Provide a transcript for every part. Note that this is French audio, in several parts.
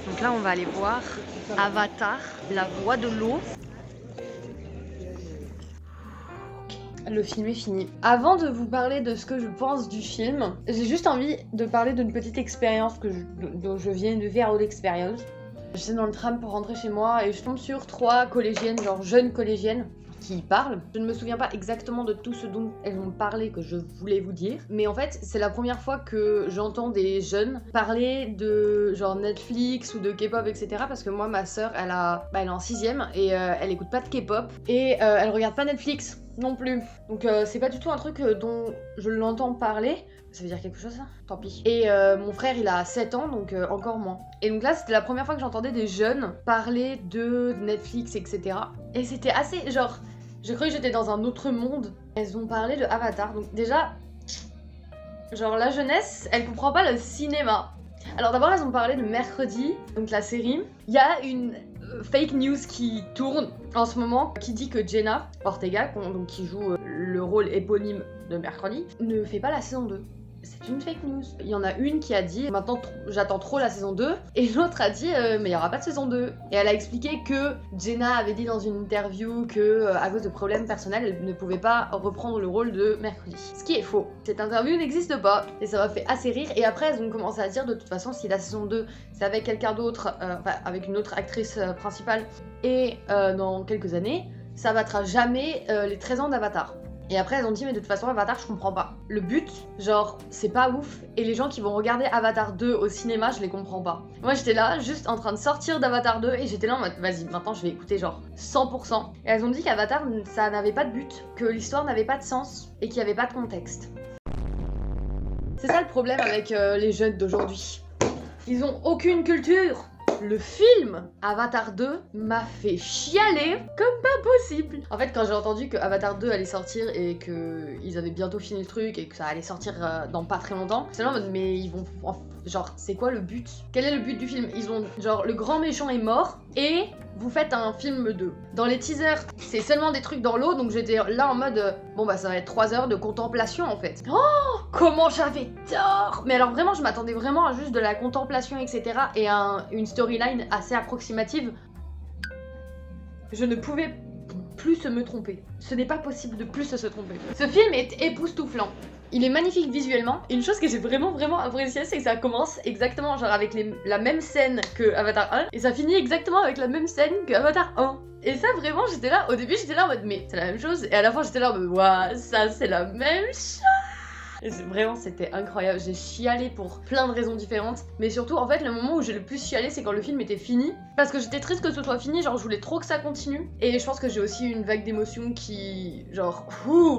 Donc là, on va aller voir Avatar, la voie de l'eau. Le film est fini. Avant de vous parler de ce que je pense du film, j'ai juste envie de parler d'une petite expérience dont je viens de faire l'expérience. J'étais dans le tram pour rentrer chez moi et je tombe sur 3 collégiennes, genre jeunes collégiennes, qui parlent. Je ne me souviens pas exactement de tout ce dont elles ont parlé que je voulais vous dire, mais en fait c'est la première fois que j'entends des jeunes parler de genre Netflix ou de K-pop, etc. Parce que moi ma soeur elle est en 6ème et elle écoute pas de K-pop et elle regarde pas Netflix non plus. Donc c'est pas du tout un truc dont je l'entends parler. Ça veut dire quelque chose ça? Tant pis. Et mon frère il a 7 ans donc encore moins. Et donc là c'était la première fois que j'entendais des jeunes parler de Netflix, etc. Et c'était assez genre... J'ai cru que j'étais dans un autre monde. Elles ont parlé de Avatar. Donc déjà, genre la jeunesse, elle comprend pas le cinéma. Alors d'abord elles ont parlé de Mercredi, donc la série. Il y a une fake news qui tourne en ce moment qui dit que Jenna Ortega, donc qui joue le rôle éponyme de Mercredi, ne fait pas la saison 2. C'est une fake news. Il y en a une qui a dit maintenant j'attends trop la saison 2 et l'autre a dit mais il y aura pas de saison 2. Et elle a expliqué que Jenna avait dit dans une interview que à cause de problèmes personnels elle ne pouvait pas reprendre le rôle de Mercredi. Ce qui est faux. Cette interview n'existe pas et ça m'a fait assez rire et après elles ont commencé à dire de toute façon si la saison 2 c'est avec quelqu'un d'autre, enfin avec une autre actrice principale et dans quelques années ça battra jamais les 13 ans d'Avatar. Et après elles ont dit mais de toute façon Avatar je comprends pas. Le but, genre c'est pas ouf et les gens qui vont regarder Avatar 2 au cinéma je les comprends pas. Moi j'étais là juste en train de sortir d'Avatar 2 et j'étais là en mode vas-y maintenant je vais écouter genre 100%. Et elles ont dit qu'Avatar ça n'avait pas de but, que l'histoire n'avait pas de sens et qu'il y avait pas de contexte. C'est ça le problème avec les jeunes d'aujourd'hui. Ils ont aucune culture. Le film Avatar 2 m'a fait chialer comme pas possible. En fait, quand j'ai entendu que Avatar 2 allait sortir et qu'ils avaient bientôt fini le truc et que ça allait sortir dans pas très longtemps, c'est là en mode mais ils vont... Genre, c'est quoi le but? Quel est le but du film? Ils ont... Genre, le grand méchant est mort et vous faites un film 2. Dans les teasers, c'est seulement des trucs dans l'eau, donc j'étais là en mode... bon bah ça va être 3 heures de contemplation en fait. Oh, comment j'avais tort! Mais alors vraiment, je m'attendais vraiment à juste de la contemplation, etc. et une storyline assez approximative. Je ne pouvais plus me tromper. Ce n'est pas possible de plus se tromper. Ce film est époustouflant. Il est magnifique visuellement. Une chose que j'ai vraiment appréciée, c'est que ça commence exactement genre avec la même scène que Avatar 1 et ça finit exactement avec la même scène que Avatar 1. Et ça vraiment j'étais là, au début j'étais là en mode mais c'est la même chose et à la fin j'étais là en mode waouh ça c'est la même chose. Et vraiment c'était incroyable, j'ai chialé pour plein de raisons différentes. Mais surtout en fait le moment où j'ai le plus chialé c'est quand le film était fini. Parce que j'étais triste que ce soit fini, genre je voulais trop que ça continue. Et je pense que j'ai aussi eu une vague d'émotions qui... Genre,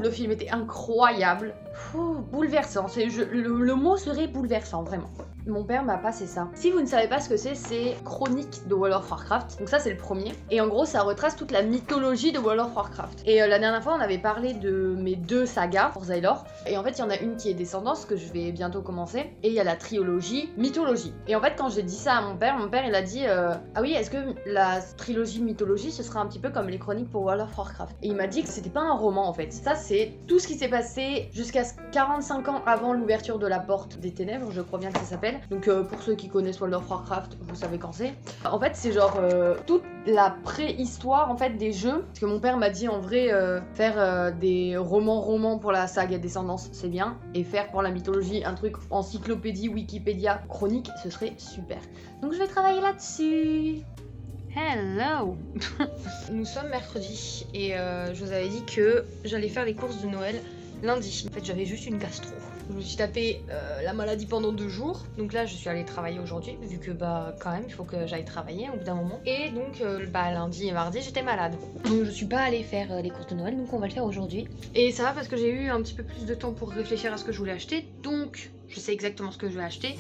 le film était incroyable. Bouleversant, le mot serait bouleversant vraiment. Mon père m'a passé ça. Si vous ne savez pas ce que c'est Chronique de World of Warcraft. Donc ça c'est le premier. Et en gros ça retrace toute la mythologie de World of Warcraft. Et la dernière fois on avait parlé de mes 2 sagas pour Xylor. Et en fait il y en a une qui est Descendance que je vais bientôt commencer. Et il y a la trilogie Mythologie. Et en fait quand j'ai dit ça à mon père il a dit ah oui est-ce que la trilogie Mythologie ce sera un petit peu comme les chroniques pour World of Warcraft. Et il m'a dit que c'était pas un roman en fait. Ça c'est tout ce qui s'est passé jusqu'à 45 ans avant l'ouverture de la Porte des Ténèbres, je crois bien que ça s'appelle. Donc pour ceux qui connaissent World of Warcraft, vous savez quand c'est. En fait c'est genre toute la préhistoire en fait des jeux. Parce que mon père m'a dit en vrai faire des romans pour la saga Descendance c'est bien. Et faire pour la mythologie un truc encyclopédie, Wikipédia, chronique, ce serait super. Donc je vais travailler là-dessus. Hello. Nous sommes mercredi et je vous avais dit que j'allais faire les courses de Noël lundi. En fait j'avais juste une gastro. Je me suis tapé la maladie pendant 2 jours. Donc là je suis allée travailler aujourd'hui vu que bah quand même il faut que j'aille travailler au bout d'un moment. Et donc lundi et mardi j'étais malade. Donc je suis pas allée faire les courses de Noël donc on va le faire aujourd'hui. Et ça va parce que j'ai eu un petit peu plus de temps pour réfléchir à ce que je voulais acheter. Donc je sais exactement ce que je vais acheter.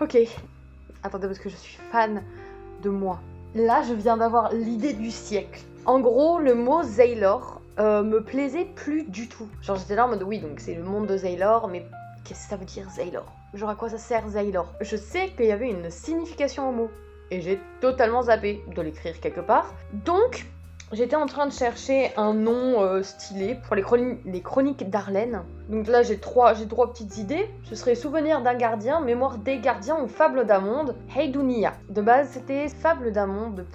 Ok. Attendez, parce que je suis fan de moi. Là, je viens d'avoir l'idée du siècle. En gros, le mot Zaylor me plaisait plus du tout. Genre, j'étais là en mode oui, donc c'est le monde de Zaylor, mais qu'est-ce que ça veut dire Zaylor? Genre, à quoi ça sert Zaylor? Je sais qu'il y avait une signification au mot. Et j'ai totalement zappé de l'écrire quelque part. Donc, j'étais en train de chercher un nom stylé pour les chroniques d'Arlène. Donc là, j'ai trois petites idées. Ce serait Souvenir d'un gardien, Mémoire des gardiens ou Fable d'un monde, Heidunia. De base, c'était Fable d'un monde,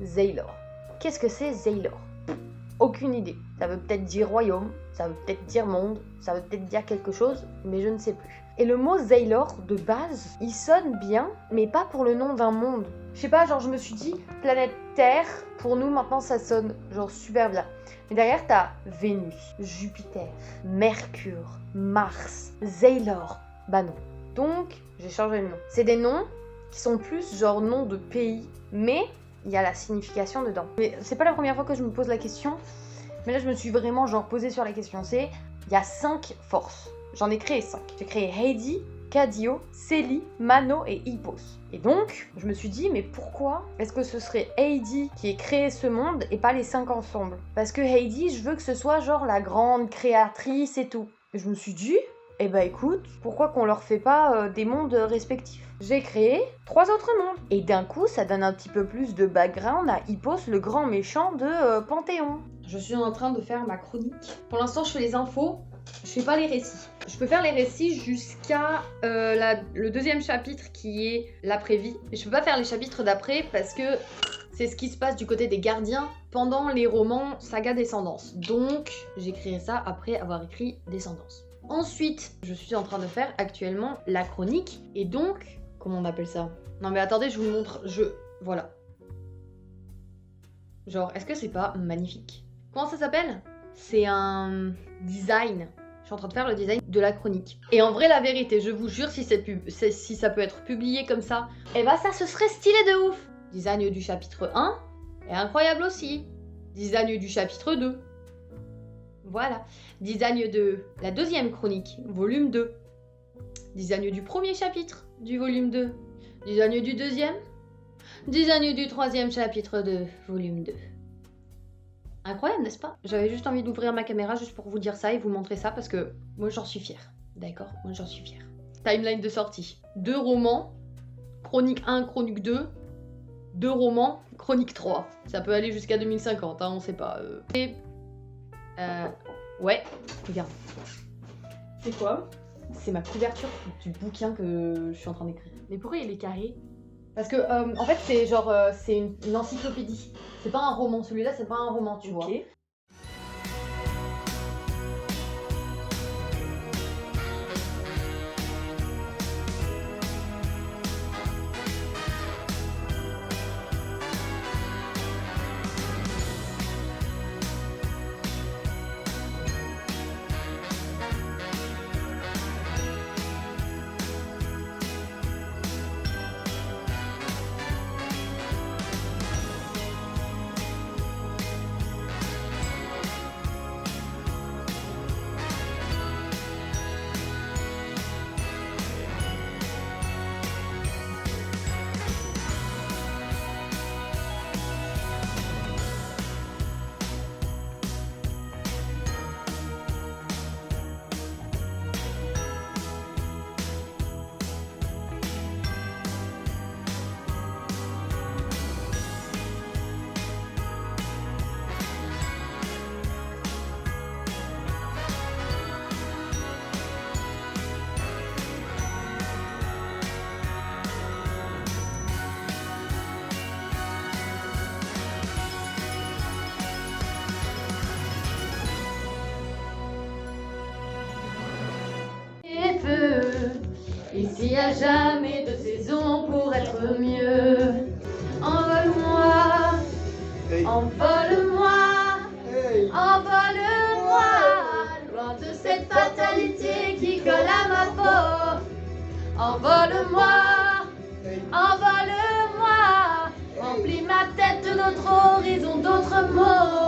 Zaylor. Qu'est-ce que c'est Zaylor? Aucune idée. Ça veut peut-être dire royaume, ça veut peut-être dire monde, ça veut peut-être dire quelque chose, mais je ne sais plus. Et le mot Zaylor, de base, il sonne bien, mais pas pour le nom d'un monde. Je sais pas, genre je me suis dit, planète Terre, pour nous maintenant ça sonne genre super bien. Mais derrière t'as Vénus, Jupiter, Mercure, Mars, Zaylor. Bah non. Donc j'ai changé le nom. C'est des noms qui sont plus genre noms de pays, mais il y a la signification dedans. Mais c'est pas la première fois que je me pose la question, mais là je me suis vraiment genre posée sur la question. C'est, il y a 5 forces. J'en ai créé 5. J'ai créé Heidi, Cadio, Célie, Mano et Hippos. Et donc, je me suis dit, mais pourquoi est-ce que ce serait Heidi qui ait créé ce monde et pas les 5 ensemble? Parce que Heidi, je veux que ce soit genre la grande créatrice et tout. Et je me suis dit, eh ben écoute, pourquoi qu'on leur fait pas des mondes respectifs? J'ai créé 3 autres mondes. Et d'un coup, ça donne un petit peu plus de background à Hippos, le grand méchant de Panthéon. Je suis en train de faire ma chronique. Pour l'instant, je fais les infos. Je fais pas les récits. Je peux faire les récits jusqu'à le 2e chapitre qui est l'après-vie. Et je peux pas faire les chapitres d'après parce que c'est ce qui se passe du côté des gardiens pendant les romans Saga Descendance. Donc j'écrirai ça après avoir écrit Descendance. Ensuite, je suis en train de faire actuellement la chronique. Et donc, comment on appelle ça? Non mais attendez, je vous montre. Voilà. Genre, est-ce que c'est pas magnifique? Comment ça s'appelle? C'est un design. Je suis en train de faire le design de la chronique. Et en vrai, la vérité, je vous jure, si ça peut être publié comme ça, eh ben ça, ce serait stylé de ouf. Design du chapitre 1 est incroyable aussi. Design du chapitre 2. Voilà. Design de la 2e chronique, volume 2. Design du 1er chapitre du volume 2. Design du 2e. Design du 3e chapitre de volume 2. Incroyable, n'est-ce pas? J'avais juste envie d'ouvrir ma caméra juste pour vous dire ça et vous montrer ça parce que moi j'en suis fière. D'accord? Moi j'en suis fière. Timeline de sortie. 2 romans. Chronique 1, chronique 2. 2 romans, chronique 3. Ça peut aller jusqu'à 2050, hein, on sait pas. Ouais, regarde. C'est quoi? C'est ma couverture du bouquin que je suis en train d'écrire. Mais pourquoi il est carré? Parce que, en fait, c'est genre, c'est une encyclopédie. C'est pas un roman, celui-là, c'est pas un roman, tu vois. Ici y a jamais de saison pour être mieux. Envole-moi, envole-moi, envole-moi, loin de cette fatalité qui colle à ma peau. Envole-moi, envole-moi, remplis ma tête de notre horizon, d'autres mots.